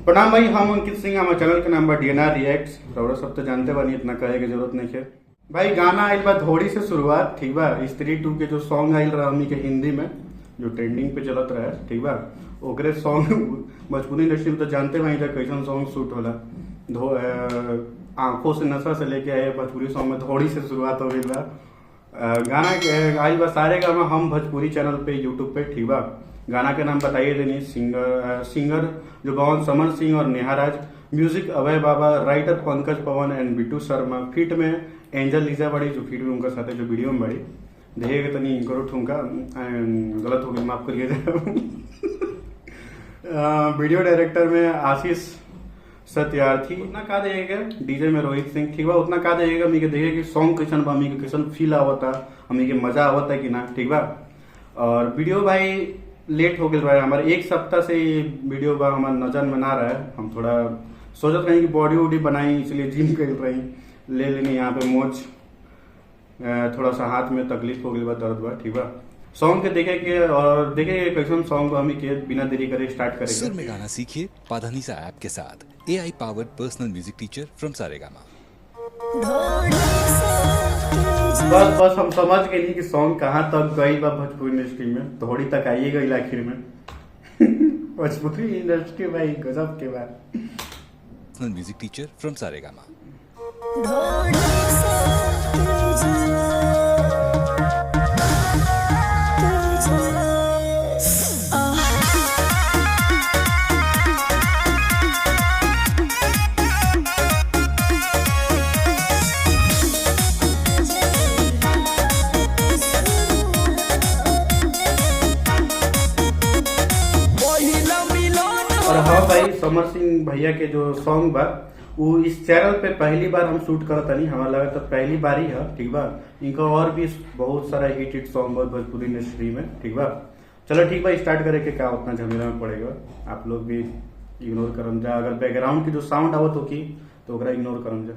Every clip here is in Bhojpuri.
प्रणाम भाई, हम अंकित सिंह, हमारे चैनल के नाम बा DNR रिएक्ट्स। रउरा सब तो जानते बानी, इतना कहे के जरूरत नहीं है भाई। गाना आइल बा थोड़ी से शुरुआत, ठीक बा। स्त्री 2 के जो सॉन्ग आइल रहा हमनी के हिंदी में, जो ट्रेंडिंग पे चलत रहा, ठीक बा, ओकरे सॉन्ग भोजपुरी इंडस्ट्री में तो जानते भाई जा कैसन सॉन्ग शूट होला। आंखों से नशा से लेके आए भोजपुरी सॉन्ग में थोड़ी से शुरुआत हो गई बा। गाना आइल बा सारे गाना हम भोजपुरी चैनल पे, यूट्यूब पे, ठीक बा। गाना के नाम बताइए देनी। सिंगर जो भवन समर सिंह और नेहा राज, म्यूजिक अभय बाबा, writer Pankaj Pawan and Bittu Sharma, feet में एंजल लीजा बड़ी, जो फीट में उनका साथ है, जो वीडियो में बड़ी देखिएगा तनी इनको ठुमका गलत हो गई, माफ करिए। वीडियो डायरेक्टर में आशीष सत्यार्थी, उतना का देगा। डीजे में रोहित सिंह, ठीक बा। उतना का देगा मी के देखे कि सॉन्ग कैसन बा, मी के कैसन फील आवता, हमी के मजा आवता कि ना, ठीक बा। और वीडियो भाई लेट हो गया भाई, हमारे एक सप्ताह से वीडियो बा हमारे नजर में ना रहा है। हम थोड़ा सोचत रही कि बॉडी वॉडी बनाई, इसलिए जिम कर रही ले लेनी। यहाँ पे मोच थोड़ा सा हाथ में तकलीफ हो गई बा, दर्द बा, ठीक बा। सॉन्ग के देखे के और देखे कैसन सॉन्ग हम के बिना देरी करे स्टार्ट करेंगे। सुर में गाना सीखिए पाधानीसा ऐप के साथ। AI powered personal music teacher from Saregama. बस हम समझ गए नहीं कि सॉन्ग कहाँ तक गई बा भोजपुरी इंडस्ट्री में, थोड़ी तक आइए गई आखिर में। भोजपुरी इंडस्ट्री भाई गजब के बाद। Personal music teacher from Saregama. और हाँ भाई, समर सिंह भैया के जो सॉन्ग बा वो इस चैनल पे पहली बार हम शूट करता नहीं, हमारा लगा तो पहली बार ही है, ठीक बा। इनका और भी बहुत सारा हिट सॉन्ग बा भोजपुरी इंडस्ट्री में, ठीक बा। चलो ठीक बा, स्टार्ट करे के का उतना झमेला में पड़ेगा, आप लोग भी इग्नोर करम जा। अगर बैकग्राउंड की जो साउंड आवत हो की तो ओकरा इग्नोर करम जा।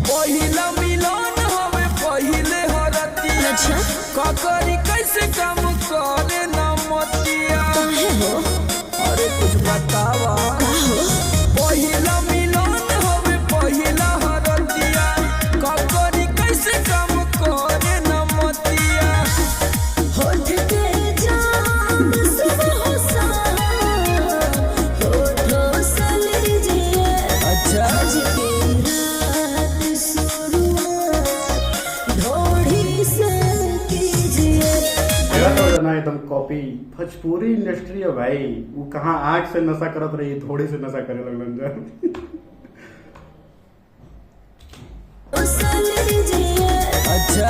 पहिला मिलन हवे पहिले हरतिया, ककरी कैसे काम करे ना मतिया, अरे कुछ बतावा। पहिला मिलन हवे पहिले हरतिया, ककरी कैसे काम करे ना मतिया। होठ पे जान सुबह सा होठों से लीजिए, अच्छा एकदम कॉपी भोजपुरी इंडस्ट्री है भाई। वो कहाँ आग से नशा करत रही, थोड़ी से नशा करे लगन जा। अच्छा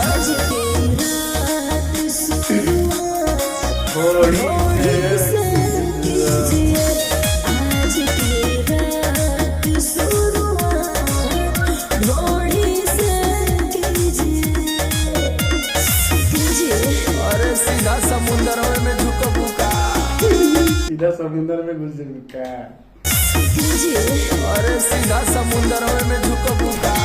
समुंदर में झुकबुका, सीधा समुंदर में घुस झुका, अरे सीधा समुंदर में झुकबुका।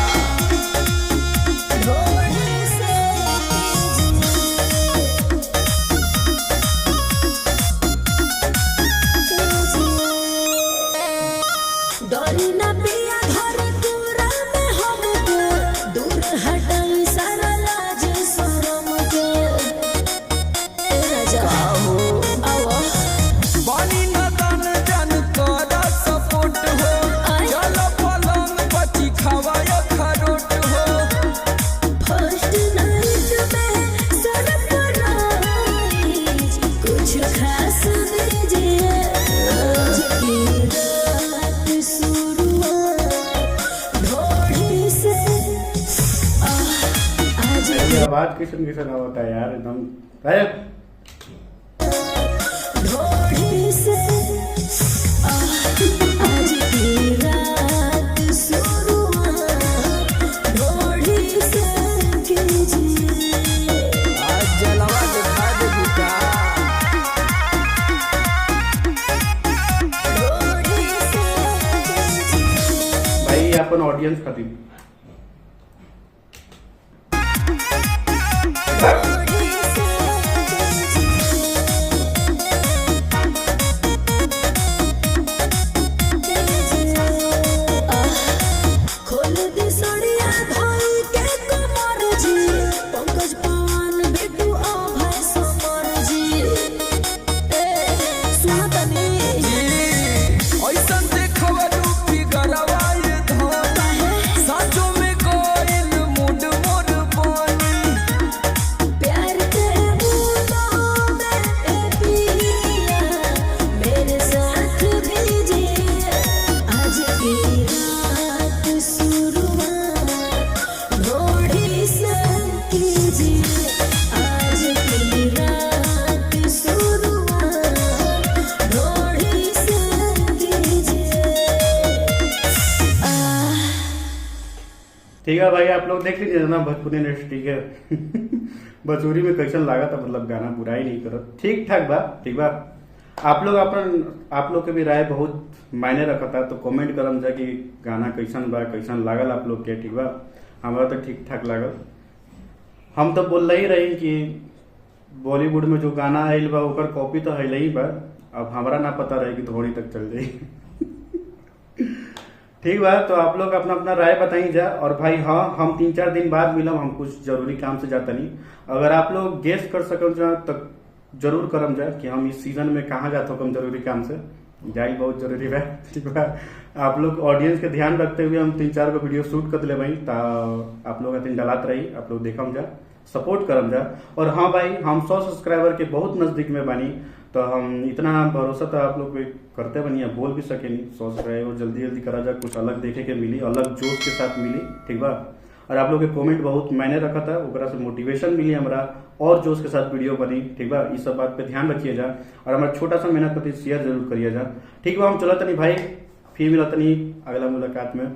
आवाज किसन किसन होता है यार एकदम। भाई अपन ऑडियंस खातिर ठीक है भाई, आप लोग देख लीजिए ना भोजपुरी इंडस्ट्री के बचूरी में कैसन लगा था, मतलब गाना बुरा ही नहीं करो, ठीक ठाक बा, ठीक बा। आप लोग के भी राय बहुत मायने रखा था, तो कमेंट करम जा कि गाना कैसन बा, कैसन लागल आप लोग के, ठीक बा। हमारा तो ठीक ठाक लागल। हम तो बोल ही रही कि बॉलीवुड में जो गाना आयल बा ओकर कॉपी तो है ही बा, अब हमारा ना पता रहे कि थोड़ी तक चल जाई ठीक बा, तो आप लोग अपना अपना राय बताई जा। और भाई हाँ, हम 3-4 दिन बाद मिलम, हम कुछ जरूरी काम से जाता नहीं। अगर आप लोग गेस कर सकम जा तो जरूर करम जा कि हम इस सीजन में कहाँ जाते हो जरूरी काम से, जाई बहुत जरूरी बा, ठीक बा। आप लोग ऑडियंस के ध्यान रखते हुए हम 3-4 को वीडियो शूट कर ले भाई, आप लोग अतिन डलात रही, आप लोग देखम जा, सपोर्ट करम जा। और हाँ भाई, हम 100 सब्सक्राइबर के बहुत नजदीक में बानी, तो हम इतना भरोसा तो आप लोग पे करते बनी, बोल भी सके नहीं। 100 सब्सक्राइबर जल्दी जल्दी करा जा, कुछ अलग देखे के मिली, अलग जोश के साथ मिली, ठीक बा। और आप लोग के कमेंट बहुत मैंने रखा था, ओकरा से मोटिवेशन मिली हमरा, और जोश के साथ वीडियो बनी, ठीक बा। इस सब बात पे ध्यान रखिए जा, और हमारा छोटा सा मेहनत पर शेयर जरूर करिए जा, ठीक बा। हम चलत नहीं भाई, फिर मिलत नहीं अगला मुलाकात में।